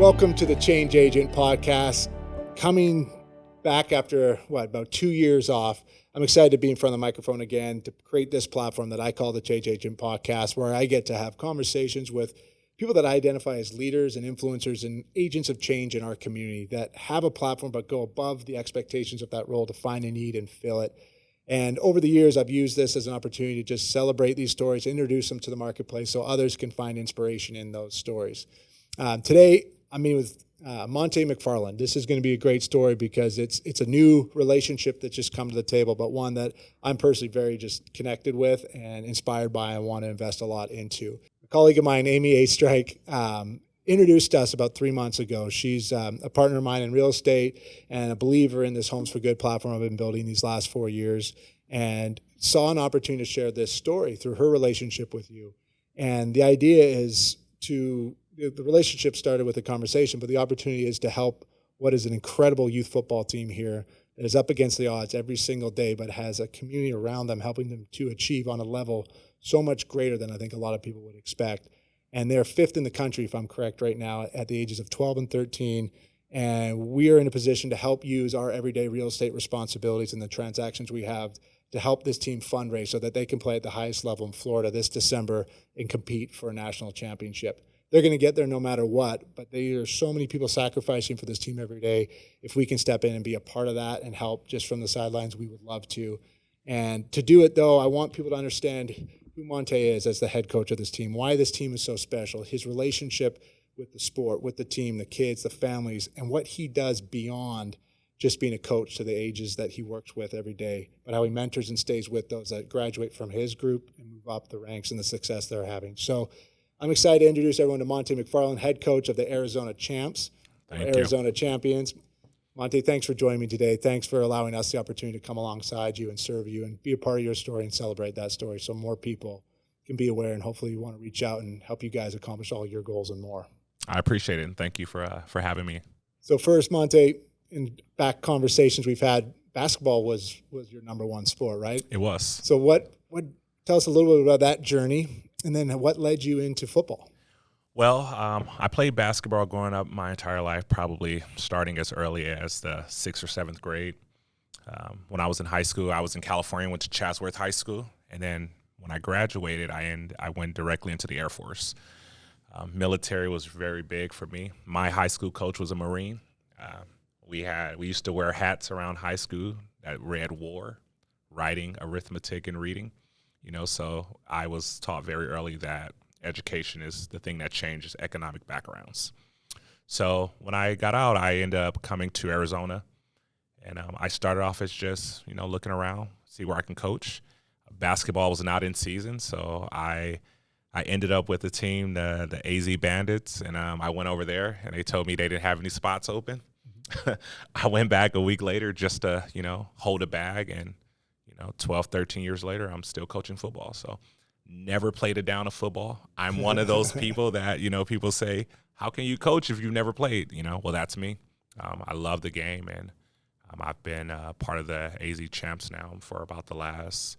Welcome to the Change Agent podcast. Coming back after, about 2 years off, I'm excited to be in front of the microphone again to create this platform that I call the Change Agent podcast, where I get to have conversations with people that I identify as leaders and influencers and agents of change in our community that have a platform but go above the expectations of that role to find a need and fill it. And over the years, I've used this as an opportunity to just celebrate these stories, introduce them to the marketplace so others can find inspiration in those stories. Today, I'm meeting with Montae McFarland. This is going to be a great story because it's a new relationship that's just come to the table, but one that I'm personally very just connected with and inspired by and want to invest a lot into. A colleague of mine, Amy A. Strike, introduced us about 3 months ago. She's a partner of mine in real estate and a believer in this Homes for Good platform I've been building these last 4 years, and saw an opportunity to share this story through her relationship with you. And the idea is the relationship started with a conversation, but the opportunity is to help what is an incredible youth football team here that is up against the odds every single day, but has a community around them helping them to achieve on a level so much greater than I think a lot of people would expect. And they're fifth in the country, if I'm correct, right now at the ages of 12 and 13. And we are in a position to help use our everyday real estate responsibilities and the transactions we have to help this team fundraise so that they can play at the highest level in Florida this December and compete for a national championship. They're going to get there no matter what, but there are so many people sacrificing for this team every day. If we can step in and be a part of that and help just from the sidelines, we would love to. And to do it, though, I want people to understand who Montae is as the head coach of this team, why this team is so special, his relationship with the sport, with the team, the kids, the families, and what he does beyond just being a coach to the ages that he works with every day, but how he mentors and stays with those that graduate from his group and move up the ranks and the success they're having. So I'm excited to introduce everyone to Montae McFarland, head coach of the Arizona Champs, Arizona Champions. Montae, thanks for joining me today. Thanks for allowing us the opportunity to come alongside you and serve you and be a part of your story and celebrate that story so more people can be aware, and hopefully you want to reach out and help you guys accomplish all your goals and more. I appreciate it, and thank you for having me. So first, Montae, in back conversations we've had, basketball was your number one sport, right? It was. So what tell us a little bit about that journey. And then what led you into football? Well, I played basketball growing up my entire life, probably starting as early as the 6th or 7th grade. When I was in high school, I was in California, went to Chatsworth High School. And then when I graduated, I went directly into the Air Force. Military was very big for me. My high school coach was a Marine. We used to wear hats around high school that read war, writing, arithmetic, and reading. So I was taught very early that education is the thing that changes economic backgrounds. So when I got out, I ended up coming to Arizona, and I started off as just, looking around, see where I can coach. Basketball was not in season, so I ended up with the team, the AZ Bandits, and I went over there, and they told me they didn't have any spots open. I went back a week later just to, hold a bag, and 12, 13 years later, I'm still coaching football. So never played a down of football. I'm one of those people that, people say, how can you coach if you've never played? Well, that's me. I love the game, and I've been part of the AZ Champs now for about the last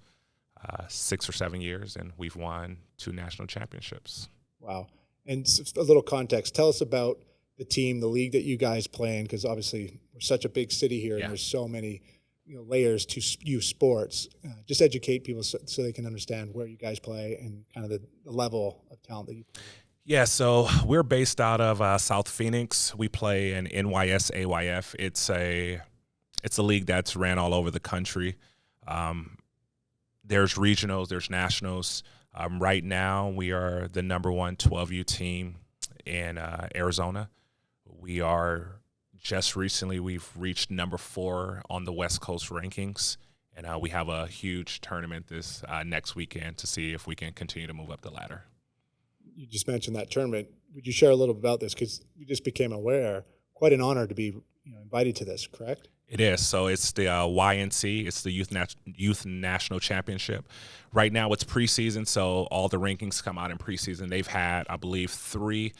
6 or 7 years, and we've won 2 national championships. Wow. And a little context. Tell us about the team, the league that you guys play in, because obviously we're such a big city here, and there's so many layers to youth sports. Just educate people so they can understand where you guys play and kind of the level of talent that you play. Yeah, so we're based out of South Phoenix. We play in NYS AYF. It's a league that's ran all over the country. There's regionals, there's nationals. Right now, we are the number one 12U team in Arizona. We are just recently, we've reached number 4 on the West Coast rankings, and we have a huge tournament this next weekend to see if we can continue to move up the ladder. You just mentioned that tournament. Would you share a little bit about this? Because we just became aware, quite an honor to be invited to this, correct? It is. So it's the YNC. It's the Youth National Championship. Right now it's preseason, so all the rankings come out in preseason. They've had, I believe, 3.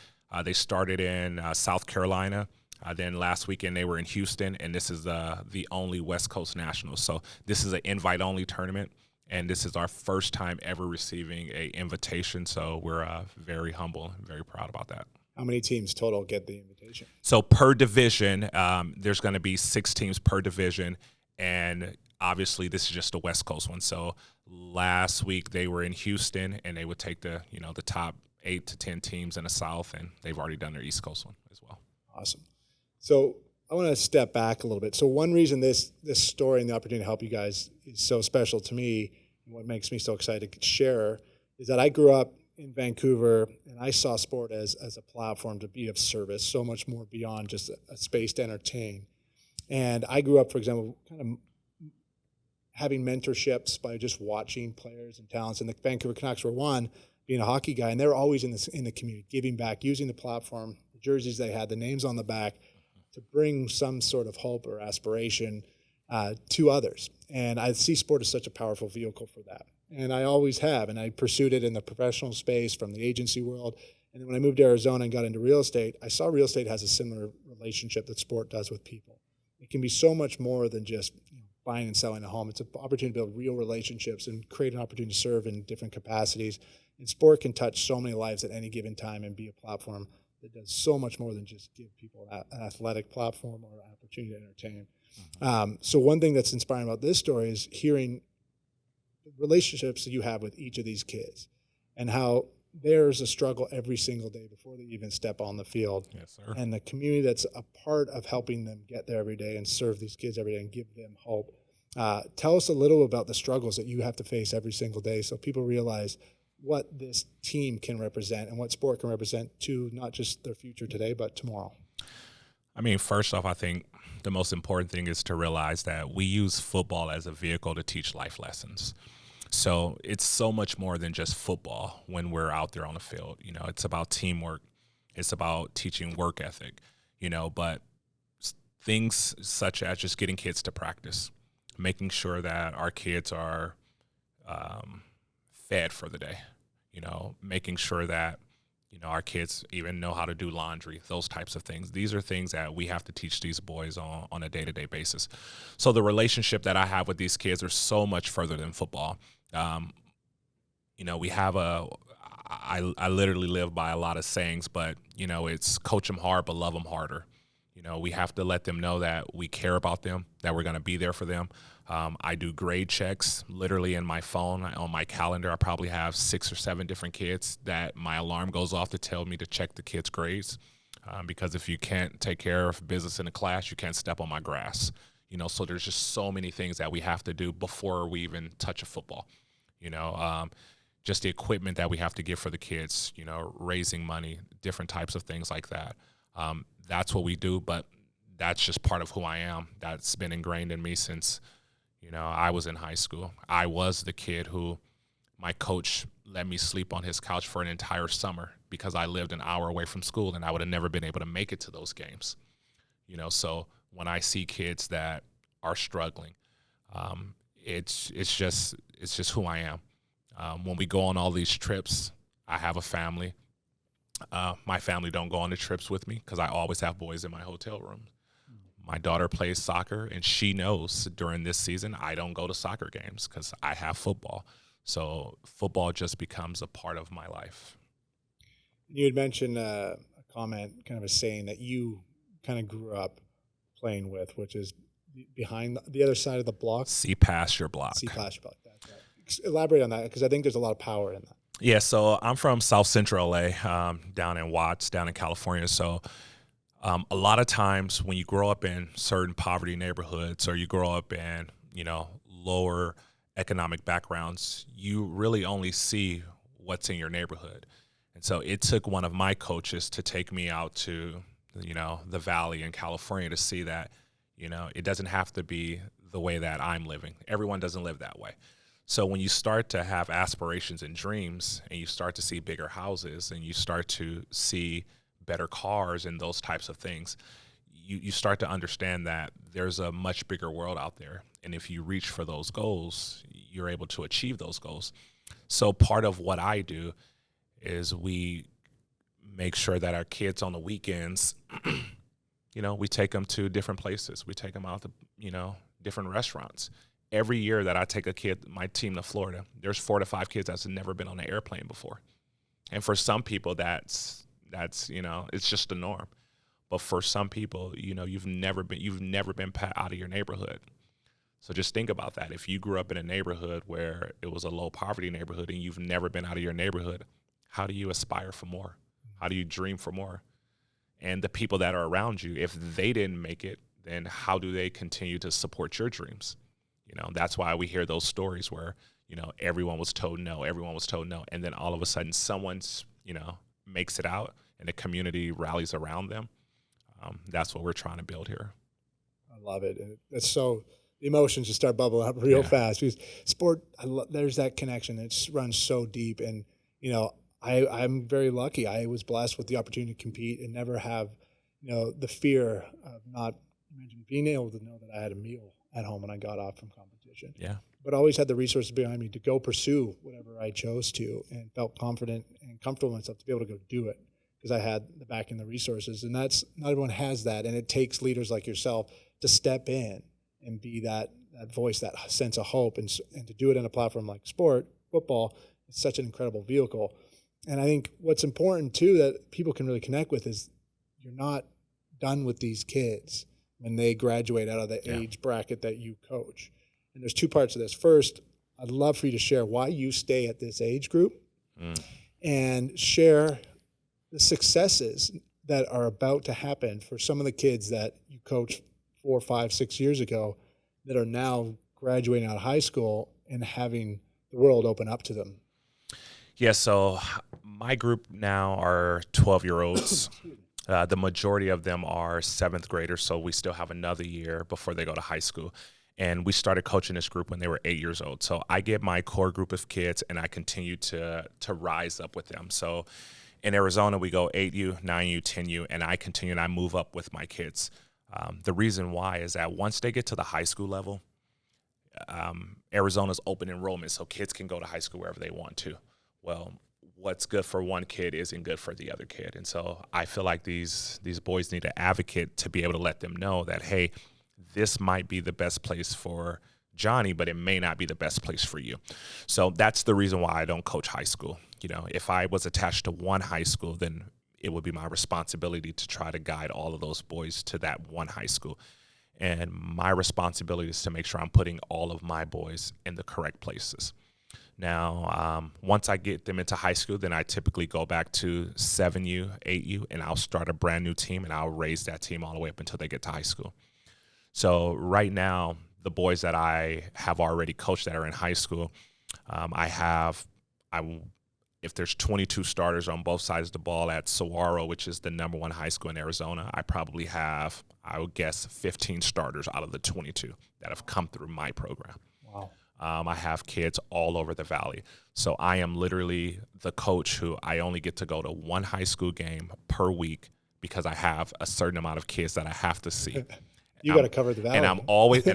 They started in South Carolina. Then last weekend they were in Houston, and this is the only West Coast Nationals. So this is an invite-only tournament, and this is our first time ever receiving an invitation. So we're very humble and very proud about that. How many teams total get the invitation? So per division, there's going to be 6 teams per division, and obviously this is just the West Coast one. So last week they were in Houston, and they would take the top 8 to 10 teams in the South, and they've already done their East Coast one as well. Awesome. So I want to step back a little bit. So one reason this story and the opportunity to help you guys is so special to me, and what makes me so excited to share, is that I grew up in Vancouver, and I saw sport as a platform to be of service, so much more beyond just a space to entertain. And I grew up, for example, kind of having mentorships by just watching players and talents. And the Vancouver Canucks were one, being a hockey guy, and they were always in the community, giving back, using the platform, the jerseys they had, the names on the back, to bring some sort of hope or aspiration to others. And I see sport as such a powerful vehicle for that. And I always have, and I pursued it in the professional space from the agency world. And then when I moved to Arizona and got into real estate, I saw real estate has a similar relationship that sport does with people. It can be so much more than just buying and selling a home. It's an opportunity to build real relationships and create an opportunity to serve in different capacities. And sport can touch so many lives at any given time and be a platform that does so much more than just give people an athletic platform or an opportunity to entertain. So one thing that's inspiring about this story is hearing relationships that you have with each of these kids and how there's a struggle every single day before they even step on the field. Yes, sir. And the community that's a part of helping them get there every day and serve these kids every day and give them hope. Tell us a little about the struggles that you have to face every single day so people realize what this team can represent and what sport can represent to not just their future today, but tomorrow. I mean, first off, I think the most important thing is to realize that we use football as a vehicle to teach life lessons. So it's so much more than just football when we're out there on the field. It's about teamwork. It's about teaching work ethic, but things such as just getting kids to practice, making sure that our kids are fed for the day, making sure that, our kids even know how to do laundry, those types of things. These are things that we have to teach these boys on a day-to-day basis. So the relationship that I have with these kids are so much further than football. We have I literally live by a lot of sayings, but, it's coach them hard, but love them harder. We have to let them know that we care about them, that we're going to be there for them. I do grade checks literally in my phone. On my calendar, I probably have 6 or 7 different kids that my alarm goes off to tell me to check the kids' grades. Because if you can't take care of business in the class, you can't step on my grass. So there's just so many things that we have to do before we even touch a football. Just the equipment that we have to give for the kids, raising money, different types of things like that. That's what we do, but that's just part of who I am. That's been ingrained in me since, I was in high school. I was the kid who my coach let me sleep on his couch for an entire summer because I lived an hour away from school and I would have never been able to make it to those games. So when I see kids that are struggling, it's just who I am. When we go on all these trips, I have a family. My family don't go on the trips with me because I always have boys in my hotel room. My daughter plays soccer, and she knows during this season I don't go to soccer games because I have football. So football just becomes a part of my life. You had mentioned a comment, kind of a saying that you kind of grew up playing with, which is behind the other side of the block. See past your block. See past your block. That's right. Elaborate on that because I think there's a lot of power in that. Yeah, so I'm from South Central LA, down in Watts, down in California. So a lot of times when you grow up in certain poverty neighborhoods or you grow up in, lower economic backgrounds, you really only see what's in your neighborhood. And so it took one of my coaches to take me out to, the valley in California to see that, it doesn't have to be the way that I'm living. Everyone doesn't live that way. So when you start to have aspirations and dreams and you start to see bigger houses and you start to see better cars and those types of things, you start to understand that there's a much bigger world out there. And if you reach for those goals, you're able to achieve those goals. So part of what I do is we make sure that our kids on the weekends, we take them to different places. We take them out to, different restaurants. Every year that I take my team to Florida, there's 4 to 5 kids that's never been on an airplane before. And for some people, that's That's, it's just the norm. But for some people, you've never been out of your neighborhood. So just think about that. If you grew up in a neighborhood where it was a low poverty neighborhood and you've never been out of your neighborhood, how do you aspire for more? How do you dream for more? And the people that are around you, if they didn't make it, then how do they continue to support your dreams? That's why we hear those stories where, everyone was told no, and then all of a sudden someone's, makes it out and the community rallies around them. That's what we're trying to build here. I love it. And that's so, the emotions just start bubbling up real fast because sport, there's that connection. It runs so deep. And, I'm very lucky. I was blessed with the opportunity to compete and never have, the fear of not being able to know that I had a meal at home when I got off from competition. Yeah. But always had the resources behind me to go pursue whatever I chose to, and felt confident and comfortable in myself to be able to go do it because I had the back and the resources. And not everyone has that. And it takes leaders like yourself to step in and be that voice, that sense of hope, and to do it in a platform like sport, football. It's such an incredible vehicle. And I think what's important too that people can really connect with is you're not done with these kids when they graduate out of the age bracket that you coach. And there's two parts of this. First, I'd love for you to share why you stay at this age group and share the successes that are about to happen for some of the kids that you coached 4, 5, 6 years ago that are now graduating out of high school and having the world open up to them. Yeah, so my group now are 12-year-olds. The majority of them are 7th graders, so we still have another year before they go to high school. And we started coaching this group when they were 8 years old. So I get my core group of kids, and I continue to rise up with them. So in Arizona, we go 8U, 9U, 10U, and I continue and I move up with my kids. The reason why is that once they get to the high school level, Arizona's open enrollment, so kids can go to high school wherever they want to. Well, what's good for one kid isn't good for the other kid. And so I feel like these boys need an advocate to be able to let them know that, hey, this might be the best place for Johnny, but it may not be the best place for you. So that's the reason why I don't coach high school. If I was attached to one high school, then it would be my responsibility to try to guide all of those boys to that one high school. And my responsibility is to make sure I'm putting all of my boys in the correct places. Now, once I get them into high school, then I typically go back to 7U, 8U, and I'll start a brand new team, and I'll raise that team all the way up until they get to high school. So right now, the boys that I have already coached that are in high school, if there's 22 starters on both sides of the ball at Saguaro, which is the #1 high school in Arizona, I probably have, I would guess, 15 starters out of the 22 that have come through my program. Wow. I have kids all over the valley. So I am literally the coach who I only get to go to one high school game per week because I have a certain amount of kids that I have to see. You got to cover the valley. And I'm always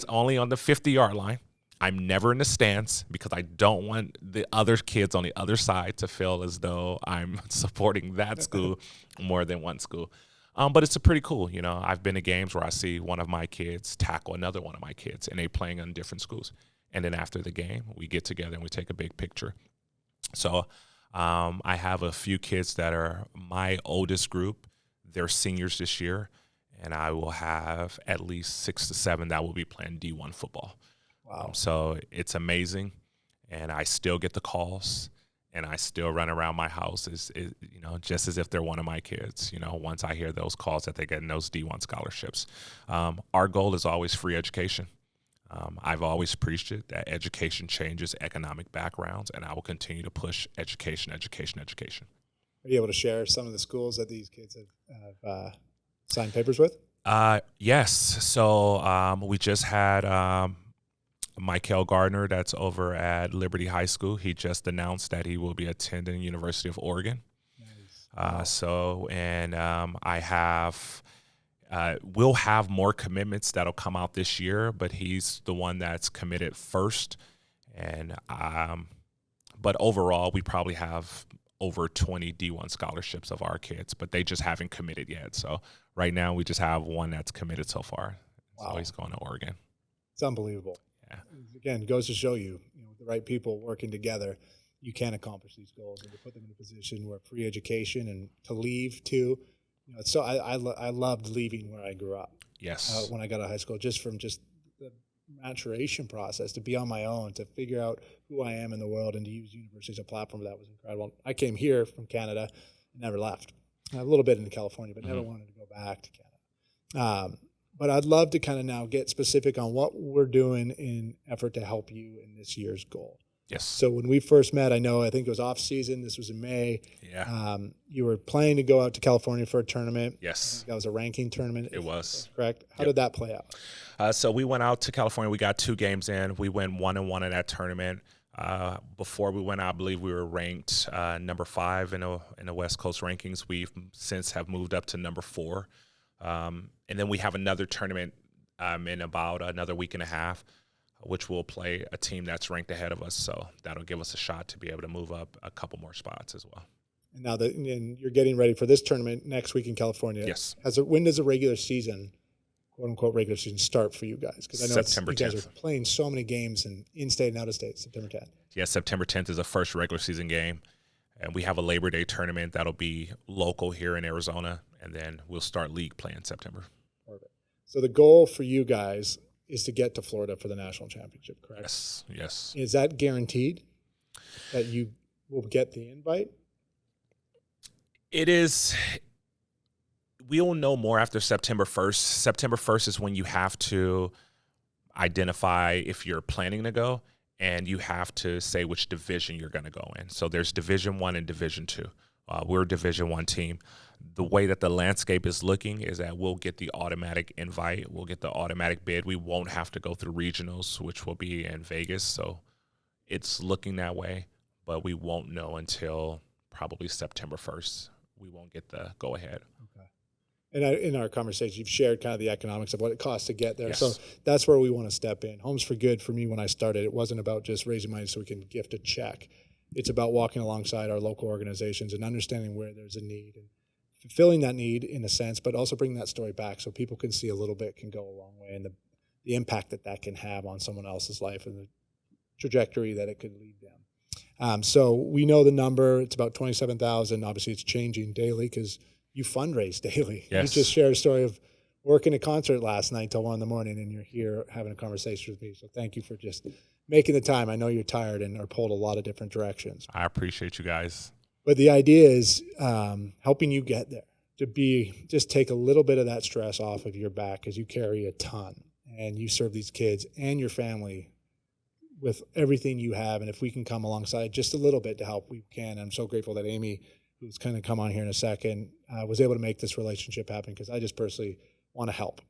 only on the 50-yard line. I'm never in the stands because I don't want the other kids on the other side to feel as though I'm supporting that school more than one school. But it's pretty cool. I've been to games where I see one of my kids tackle another one of my kids, and they playing on different schools. And then after the game, we get together and we take a big picture. So I have a few kids that are my oldest group. They're seniors this year, and I will have at least 6 to 7 that will be playing D1 football. Wow. So it's amazing, and I still get the calls. And I still run around my house, just as if they're one of my kids, once I hear those calls that they get in those D1 scholarships. Our goal is always free education. I've always preached it, that education changes economic backgrounds, and I will continue to push education. Are you able to share some of the schools that these kids have signed papers with? Yes. So we just had Michael Gardner, that's over at Liberty High School. He just announced that he will be attending University of Oregon. Nice. Wow. I have we'll have more commitments that'll come out this year, but he's the one that's committed first. And but overall, we probably have over 20 D1 scholarships of our kids, but they just haven't committed yet. So right now, we just have one that's committed so far. Wow. So he's going to Oregon. It's unbelievable. Yeah. Again, it goes to show you, the right people working together. you can accomplish these goals and to put them in a position where free education and to leave too. So I loved leaving where I grew up. Yes. When I got out of high school, just the maturation process, to be on my own, to figure out who I am in the world, and to use university as a platform, that was incredible. I came here from Canada and never left. A little bit in California, but never wanted to go back to Canada. But I'd love to kind of now get specific on what we're doing in effort to help you in this year's goal. Yes. So when we first met, I think it was off season. This was in May. Yeah. You were planning to go out to California for a tournament. Yes. That was a ranking tournament. It was. Correct. How did that play out? So we went out to California. We got 2 games in. We went 1-1 in that tournament. Before we went out, I believe we were ranked number 5 in the West Coast rankings. We've since have moved up to number 4. And then we have another tournament in about another week and a half, which will play a team that's ranked ahead of us. So that'll give us a shot to be able to move up a couple more spots as well. And now that you're getting ready for this tournament next week in California. Yes. When does a regular season, quote unquote regular season, start for you guys? Because I know September you guys 10th. are playing so many games in state and out of state. September 10th. Yeah, September 10th is the first regular season game. And we have a Labor Day tournament that'll be local here in Arizona. And then we'll start league play in September. Perfect. So the goal for you guys is to get to Florida for the national championship, correct? Yes. Is that guaranteed that you will get the invite? It is. We'll know more after September 1st. September 1st is when you have to identify if you're planning to go, and you have to say which division you're going to go in. So there's Division I and Division II. We're a Division I team. The way that the landscape is looking is that we'll get the automatic invite. We'll get the automatic bid. We won't have to go through regionals, which will be in Vegas. So it's looking that way, but we won't know until probably September 1st. We won't get the go-ahead. Okay. And in our conversation, you've shared kind of the economics of what it costs to get there. Yes. So that's where we want to step in. Homes for Good, for me, when I started, it wasn't about just raising money so we can gift a check. It's about walking alongside our local organizations and understanding where there's a need and fulfilling that need in a sense, but also bringing that story back so people can see a little bit can go a long way, and the impact that can have on someone else's life and the trajectory that it could lead them. So we know the number. It's about 27,000. Obviously, it's changing daily because you fundraise daily. Yes. You just shared a story of working a concert last night till 1 a.m, and you're here having a conversation with me. So thank you for just making the time. I know you're tired and are pulled a lot of different directions. I appreciate you guys. But the idea is helping you get there, to just take a little bit of that stress off of your back because you carry a ton and you serve these kids and your family with everything you have. And if we can come alongside just a little bit to help, we can. I'm so grateful that Amy, who's going to come on here in a second, was able to make this relationship happen because I just personally want to help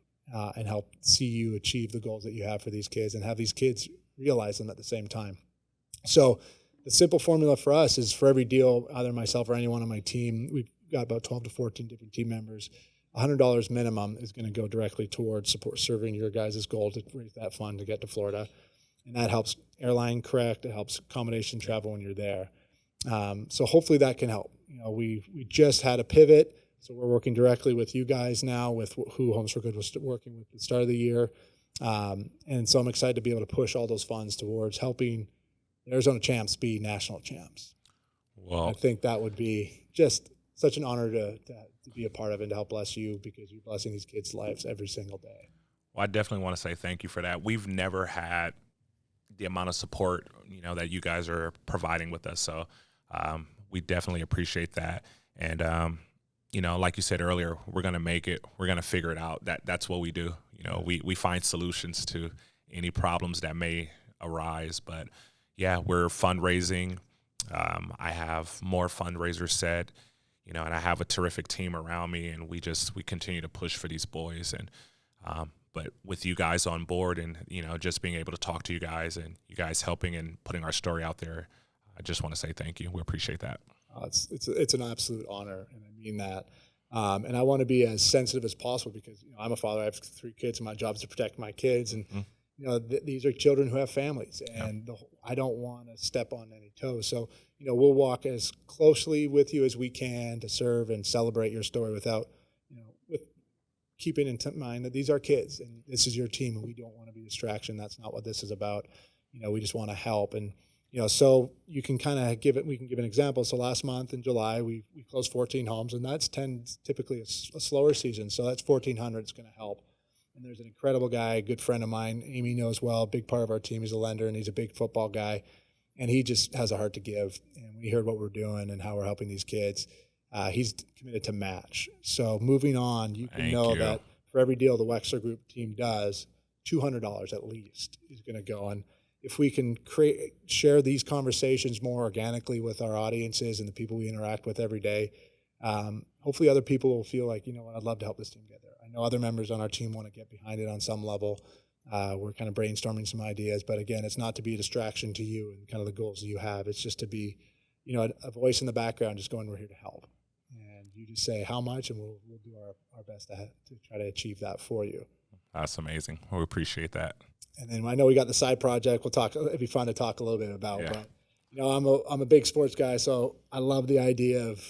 and help see you achieve the goals that you have for these kids and have these kids realize them at the same time. So the simple formula for us is for every deal, either myself or anyone on my team, we've got about 12 to 14 different team members. $100 minimum is going to go directly towards serving your guys' goal to raise that fund to get to Florida. And that helps airline correct. It helps accommodation travel when you're there. So hopefully that can help. We just had a pivot. So we're working directly with you guys now with who Homes for Good was working with at the start of the year. And so I'm excited to be able to push all those funds towards helping Arizona champs be national champs. Well, I think that would be just such an honor to be a part of and to help bless you because you're blessing these kids' lives every single day. Well, I definitely want to say thank you for that. We've never had the amount of support, that you guys are providing with us. So we definitely appreciate that. And, like you said earlier, we're going to make it. We're going to figure it out. That's what we do. We find solutions to any problems that may arise. But, yeah, we're fundraising. I have more fundraisers set, and I have a terrific team around me, and we continue to push for these boys. And but with you guys on board and, just being able to talk to you guys and you guys helping and putting our story out there, I just want to say thank you. We appreciate that. It's an absolute honor, and I mean that. And I want to be as sensitive as possible because I'm a father. I have 3 kids, and my job is to protect my kids. And these are children who have families, and I don't want to step on any toes. So we'll walk as closely with you as we can to serve and celebrate your story without with keeping in mind that these are kids and this is your team, and we don't want to be a distraction. That's not what this is about. We just want to help. And So you can kind of we can give an example. So last month in July, we closed 14 homes, and that's typically a slower season. So that's 1,400 is going to help. And there's an incredible guy, a good friend of mine, Amy knows well, a big part of our team. He's a lender, and he's a big football guy. And he just has a heart to give. And when he heard what we're doing and how we're helping these kids, he's committed to match. So moving on, you can know that for every deal the Wexler Group team does, $200 at least is going to go. And if we can share these conversations more organically with our audiences and the people we interact with every day, hopefully other people will feel like, I'd love to help this team get there. I know other members on our team want to get behind it on some level. We're kind of brainstorming some ideas, but again, it's not to be a distraction to you and kind of the goals that you have. It's just to be, a voice in the background, just going, we're here to help. And you just say how much, and we'll do our best to try to achieve that for you. That's amazing. We appreciate that. And then I know we got the side project. We'll talk. It'd be fun to talk a little bit about. Yeah. But I'm a big sports guy, so I love the idea of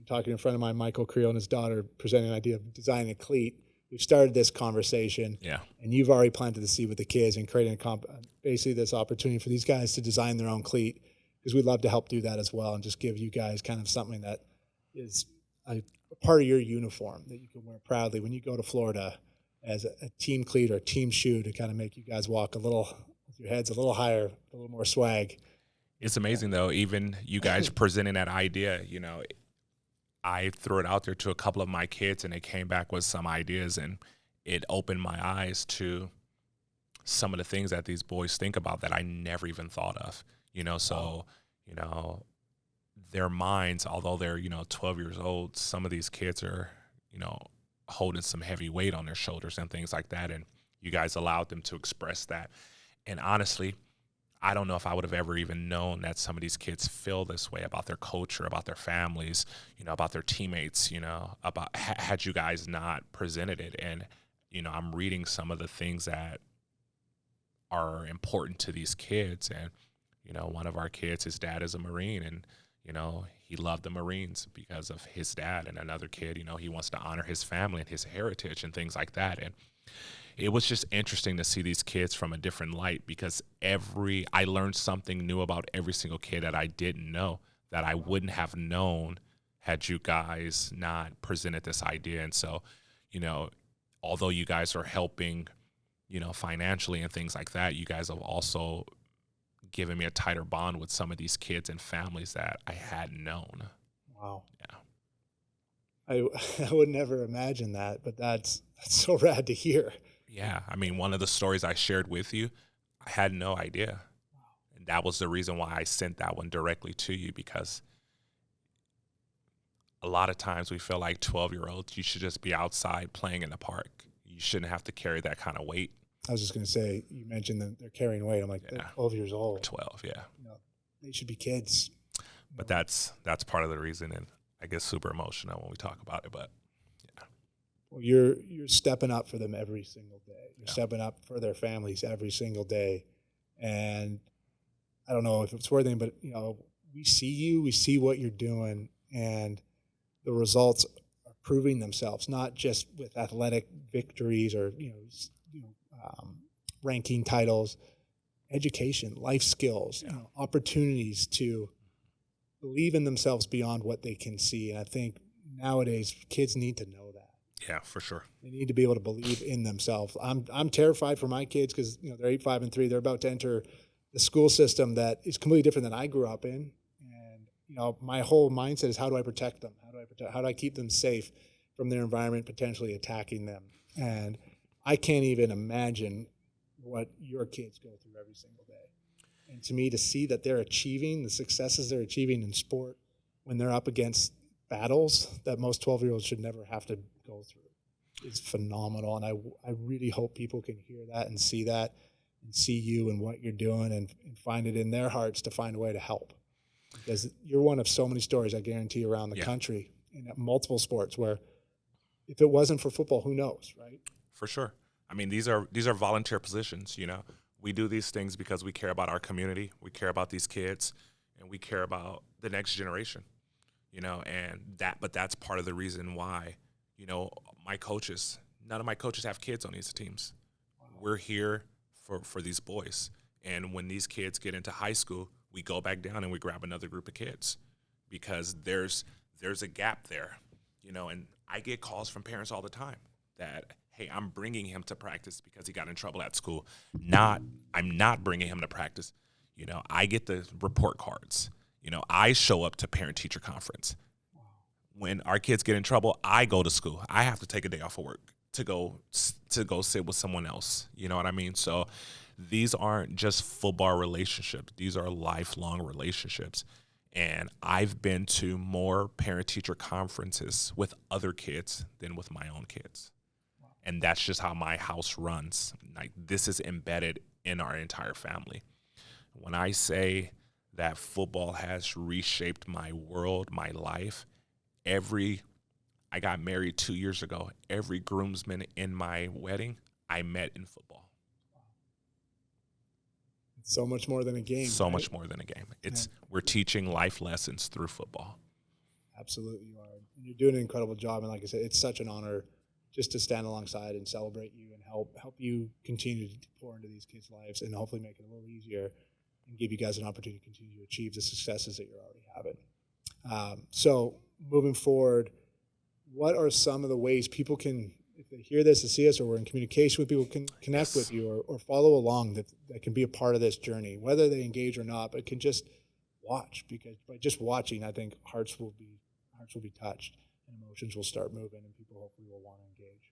talking to a friend of mine, Michael Creel, and his daughter, presenting an idea of designing a cleat. We've started this conversation, and you've already planted the seed with the kids and creating basically this opportunity for these guys to design their own cleat, because we'd love to help do that as well and just give you guys kind of something that is a part of your uniform that you can wear proudly when you go to Florida as a team cleat or a team shoe, to kind of make you guys walk with your heads a little higher, a little more swag. It's amazing, though, even you guys presenting that idea, I threw it out there to a couple of my kids, and they came back with some ideas, and it opened my eyes to some of the things that these boys think about that I never even thought of, so, their minds, although they're, 12 years old, some of these kids are, holding some heavy weight on their shoulders and things like that. And you guys allowed them to express that. And honestly, I don't know if I would have ever even known that some of these kids feel this way about their culture, about their families, about their teammates, about had you guys not presented it. And, I'm reading some of the things that are important to these kids. And, one of our kids, his dad is a Marine, and, he loved the Marines because of his dad. And another kid, he wants to honor his family and his heritage and things like that. And it was just interesting to see these kids from a different light, because I learned something new about every single kid that I didn't know, that I wouldn't have known had you guys not presented this idea. And so, although you guys are helping, financially and things like that, you guys have also given me a tighter bond with some of these kids and families that I hadn't known. Wow. Yeah. I would never imagine that, but that's so rad to hear. Yeah. I mean, one of the stories I shared with you, I had no idea. Wow. And that was the reason why I sent that one directly to you, because a lot of times we feel like 12-year-olds, you should just be outside playing in the park. You shouldn't have to carry that kind of weight. I was just going to say, you mentioned that they're carrying weight. I'm like, they're 12 years old. 12, yeah. They should be kids. But that's part of the reason, and I get super emotional when we talk about it, but yeah. Well, you're stepping up for them every single day. You're stepping up for their families every single day. And I don't know if it's worth it, but, we see you, we see what you're doing, and the results are proving themselves, not just with athletic victories or, ranking titles, education, life skills, opportunities to believe in themselves beyond what they can see. And I think nowadays kids need to know that. Yeah, for sure. They need to be able to believe in themselves. I'm terrified for my kids because they're 8, 5, and 3. They're about to enter the school system that is completely different than I grew up in. And my whole mindset is, how do I protect them? How do I keep them safe from their environment potentially attacking them? And I can't even imagine what your kids go through every single day. And to me, to see that they're achieving the successes they're achieving in sport when they're up against battles that most 12-year-olds should never have to go through is phenomenal. And I really hope people can hear that and see you and what you're doing and find it in their hearts to find a way to help. Because you're one of so many stories, I guarantee, around the country in multiple sports where if it wasn't for football, who knows, right? For sure. I mean, these are volunteer positions, We do these things because we care about our community, we care about these kids, and we care about the next generation, but that's part of the reason why, my coaches, none of my coaches have kids on these teams. Wow. We're here for these boys. And when these kids get into high school, we go back down and we grab another group of kids because there's a gap there, and I get calls from parents all the time that, hey, I'm bringing him to practice because he got in trouble at school. I'm not bringing him to practice. I get the report cards. I show up to parent-teacher conference. When our kids get in trouble, I go to school. I have to take a day off of work to go sit with someone else. You know what I mean? So these aren't just football relationships. These are lifelong relationships. And I've been to more parent-teacher conferences with other kids than with my own kids. And that's just how my house runs. Like, this is embedded in our entire family. When I say that football has reshaped my world, my life, I got married 2 years ago. Every groomsman in my wedding, I met in football. So much more than a game. So much more than a game. We're teaching life lessons through football. Absolutely, you are. And you're doing an incredible job. And like I said, it's such an honor just to stand alongside and celebrate you and help you continue to pour into these kids' lives and hopefully make it a little easier and give you guys an opportunity to continue to achieve the successes that you're already having. So moving forward, what are some of the ways people can, if they hear this and see us or we're in communication with people, can connect with you or follow along that can be a part of this journey, whether they engage or not, but can just watch, because by just watching, I think hearts will be touched and emotions will start moving and people hopefully will want to engage.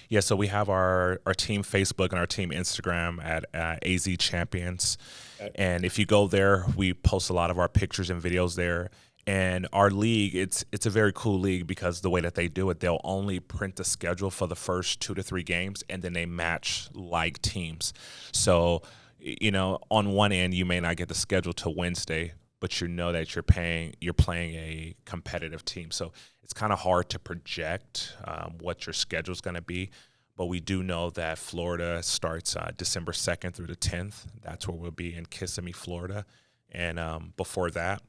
Yeah, so we have our team Facebook and our team Instagram at AZ Champions. Okay. And if you go there, we post a lot of our pictures and videos there. And our league, it's a very cool league because the way that they do it, they'll only print the schedule for the first 2 to 3 games, and then they match like teams. So, on one end, you may not get the schedule till Wednesday, but you know that you're playing a competitive team. So it's kind of hard to project what your schedule is going to be. But we do know that Florida starts December 2nd through the 10th. That's where we'll be in Kissimmee, Florida. And before that,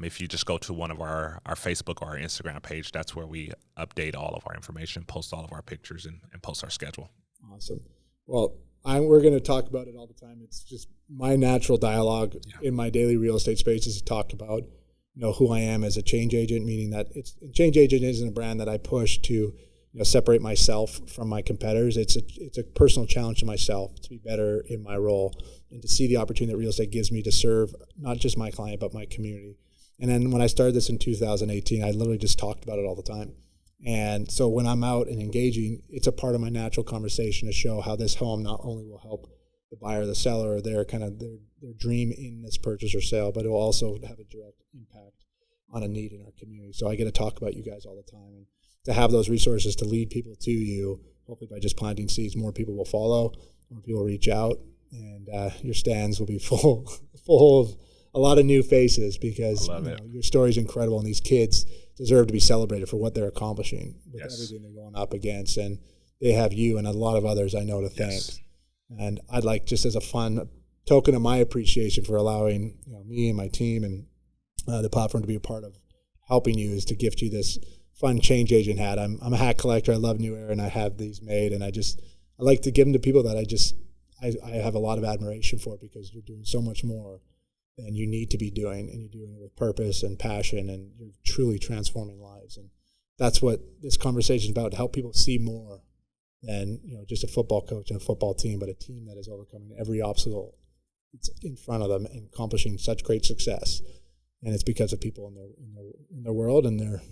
if you just go to one of our Facebook or our Instagram page, that's where we update all of our information, post all of our pictures, and post our schedule. Awesome. Well, we're going to talk about it all the time. It's just my natural dialogue in my daily real estate space is to talk about, who I am as a change agent, meaning that change agent isn't a brand that I push to, separate myself from my competitors. It's a personal challenge to myself to be better in my role and to see the opportunity that real estate gives me to serve not just my client, but my community. And then when I started this in 2018, I literally just talked about it all the time. And so when I'm out and engaging, it's a part of my natural conversation to show how this home not only will help the buyer or the seller or their dream in this purchase or sale, but it will also have a direct impact on a need in our community. So I get to talk about you guys all the time. And to have those resources to lead people to you, hopefully by just planting seeds, more people will follow, more people will reach out, and your stands will be full of a lot of new faces because your story is incredible, and these kids deserve to be celebrated for what they're accomplishing with everything they're going up against. And they have you and a lot of others I know to thank. Yes. And I'd like, just as a fun token of my appreciation for allowing me and my team and the platform to be a part of helping you, is to gift you this fun change agent hat. I'm a hat collector. I love New Era, and I have these made, and I like to give them to people that I have a lot of admiration for, because you're doing so much more than you need to be doing, and you're doing it with purpose and passion, and you're truly transforming lives. And that's what this conversation is about, to help people see more than just a football coach and a football team, but a team that is overcoming every obstacle that's in front of them and accomplishing such great success. And it's because of people in their world and their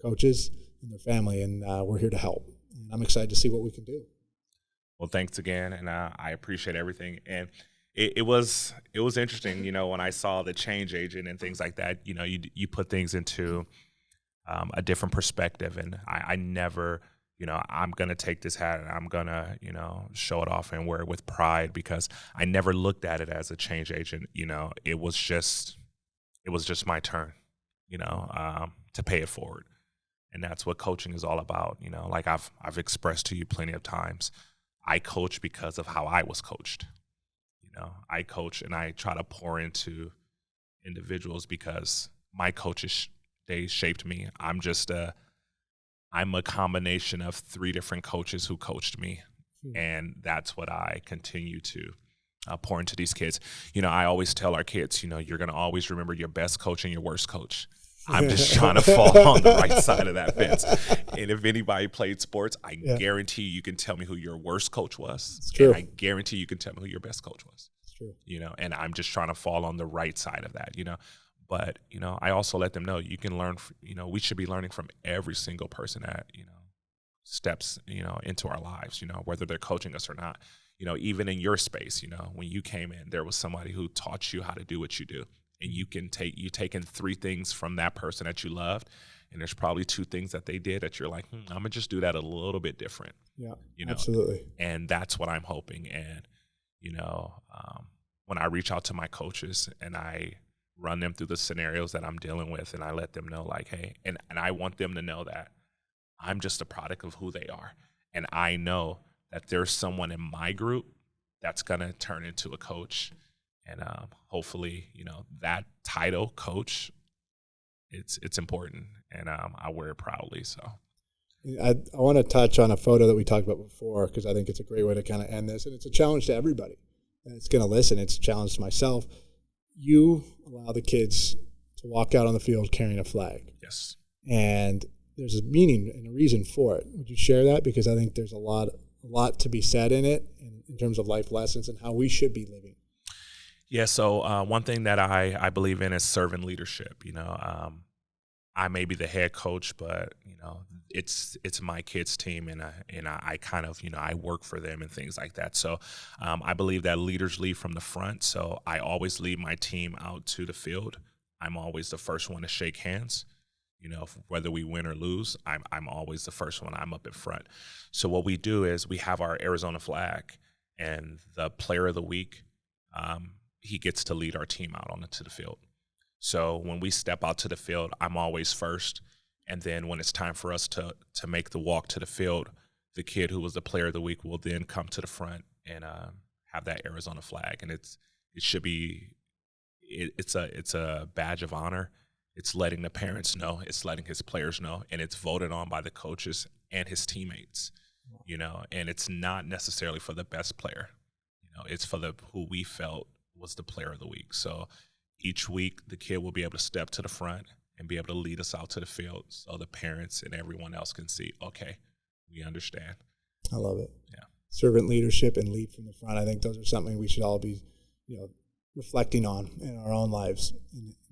coaches and their family, and we're here to help. And I'm excited to see what we can do. Well, thanks again, and I appreciate everything. And it was interesting, when I saw the change agent and things like that. You put things into a different perspective, and I never, I'm gonna take this hat and I'm gonna, show it off and wear it with pride, because I never looked at it as a change agent. It was just my turn, to pay it forward, and that's what coaching is all about. Like I've expressed to you plenty of times, I coach because of how I was coached. I coach and I try to pour into individuals because my coaches, they shaped me. I'm a combination of 3 different coaches who coached me, and that's what I continue to pour into these kids. I always tell our kids, you're going to always remember your best coach and your worst coach. I'm just trying to fall on the right side of that fence. And if anybody played sports, I guarantee you can tell me who your worst coach was. It's true. And I guarantee you can tell me who your best coach was. It's true. And I'm just trying to fall on the right side of that, But, I also let them know you can learn, we should be learning from every single person that, steps, into our lives, whether they're coaching us or not. Even in your space, when you came in, there was somebody who taught you how to do what you do. And you taken 3 things from that person that you loved, and there's probably 2 things that they did that you're like, I'm going to just do that a little bit different. Yeah, absolutely. And that's what I'm hoping. And, when I reach out to my coaches and I run them through the scenarios that I'm dealing with, and I let them know, like, hey, and I want them to know that I'm just a product of who they are. And I know that there's someone in my group that's going to turn into a coach. And hopefully, that title, coach, it's important, and I wear it proudly. So, I want to touch on a photo that we talked about before, because I think it's a great way to kind of end this, and it's a challenge to everybody that's going to listen. It's a challenge to myself. You allow the kids to walk out on the field carrying a flag. Yes. And there's a meaning and a reason for it. Would you share that? Because I think there's a lot to be said in it, in terms of life lessons and how we should be living. Yeah, so one thing that I believe in is servant leadership. I may be the head coach, but it's my kids' team, and I kind of I work for them and things like that. So I believe that leaders lead from the front. So I always lead my team out to the field. I'm always the first one to shake hands. Whether we win or lose, I'm always the first one. I'm up in front. So what we do is we have our Arizona flag, and the player of the week, he gets to lead our team out onto the field. So when we step out to the field, I'm always first. And then when it's time for us to make the walk to the field, the kid who was the player of the week will then come to the front and have that Arizona flag. And it's a badge of honor. It's letting the parents know, it's letting his players know, and it's voted on by the coaches and his teammates, and it's not necessarily for the best player. It's for who we felt was the player of the week. So each week the kid will be able to step to the front and be able to lead us out to the field, so the parents and everyone else can see, okay, we understand. I love it. Yeah. Servant leadership and lead from the front. I think those are something we should all be, reflecting on in our own lives,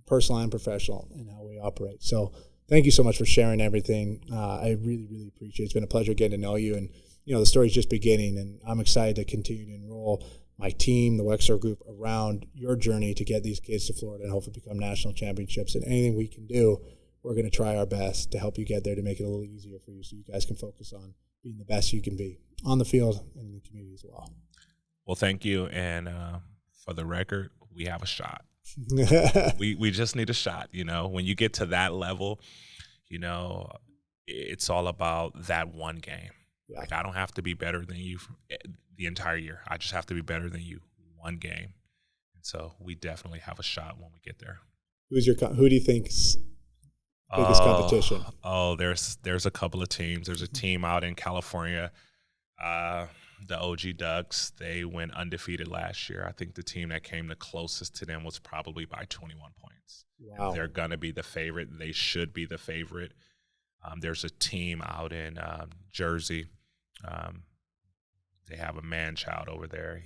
personal and professional, and how we operate. So thank you so much for sharing everything. I really, really appreciate it. It's been a pleasure getting to know you, and the story's just beginning, and I'm excited to continue to enroll my team, the Wexler Group, around your journey to get these kids to Florida and hopefully become national championships. And anything we can do, we're going to try our best to help you get there, to make it a little easier for you, so you guys can focus on being the best you can be on the field and in the community as well. Well, thank you. And for the record, we have a shot. we just need a shot. When you get to that level, it's all about that one game. Yeah. Like, I don't have to be better than you the entire year. I just have to be better than you one game. And so we definitely have a shot when we get there. Who do you think's biggest competition? Oh, there's a couple of teams. There's a team out in California, the OG Ducks. They went undefeated last year. I think the team that came the closest to them was probably by 21 points. Wow. And they're going to be the favorite. They should be the favorite. There's a team out in Jersey. They have a man-child over there.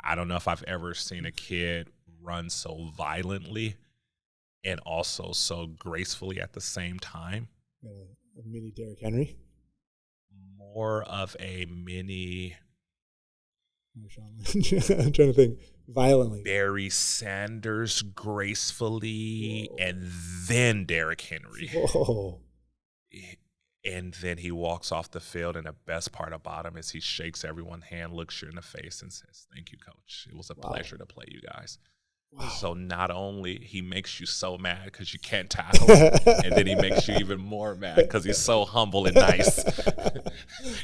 I don't know if I've ever seen a kid run so violently and also so gracefully at the same time. A mini Derrick Henry? More of a mini. I'm trying to think. Violently. Barry Sanders gracefully. Whoa. And then Derrick Henry. Whoa. And then he walks off the field, and the best part about him is he shakes everyone's hand, looks you in the face, and says, "Thank you, Coach. It was a pleasure to play you guys." Wow. So not only he makes you so mad because you can't tackle him, and then he makes you even more mad because he's so humble and nice.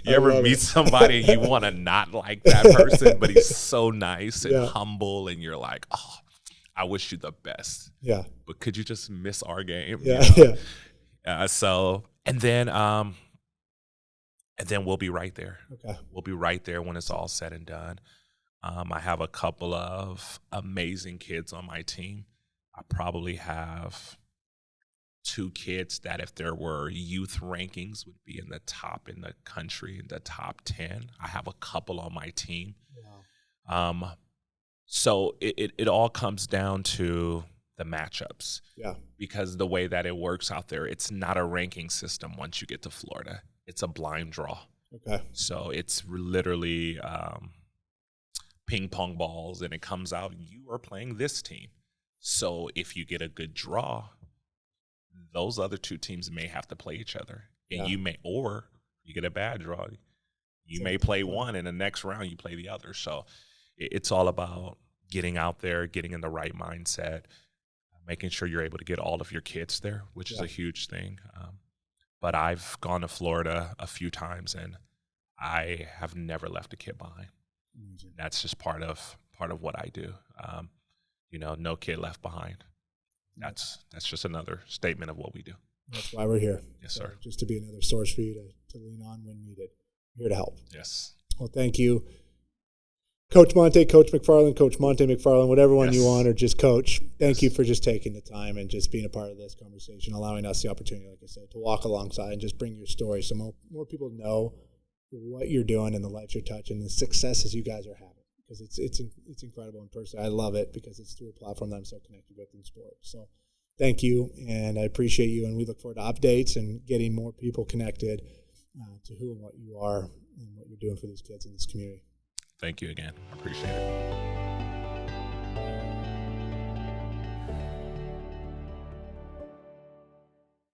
You ever meet somebody and you want to not like that person, but he's so nice and humble, and you're like, oh, I wish you the best. Yeah. But could you just miss our game? Yeah. And then we'll be right there. Okay. We'll be right there when it's all said and done. I have a couple of amazing kids on my team. I probably have 2 kids that if there were youth rankings would be in the country, in the top 10. I have a couple on my team. Wow. So it all comes down to the matchups. Yeah. Because the way that it works out there, it's not a ranking system once you get to Florida. It's a blind draw. Okay. So it's literally ping pong balls, and it comes out, you are playing this team. So if you get a good draw, those other 2 teams may have to play each other. And you get a bad draw. You may play one, and the next round you play the other. So it's all about getting out there, getting in the right mindset, making sure you're able to get all of your kids there, which is a huge thing. But I've gone to Florida a few times, and I have never left a kid behind. Mm-hmm. That's just part of what I do. No kid left behind. That's just another statement of what we do. That's why we're here. Yes, sir. Just to be another source for you to lean on when needed. I'm here to help. Yes. Well, thank you. Coach Montae, Coach McFarland, Coach Montae McFarland, whatever one you want, or just Coach, thank you for just taking the time and just being a part of this conversation, allowing us the opportunity, like I said, to walk alongside and just bring your story so more people know what you're doing and the lives you're touching, the successes you guys are having. Because it's incredible in person. I love it because it's through a platform that I'm so connected with in sports. So thank you, and I appreciate you, and we look forward to updates and getting more people connected to who and what you are and what you're doing for these kids in this community. Thank you again. I appreciate it.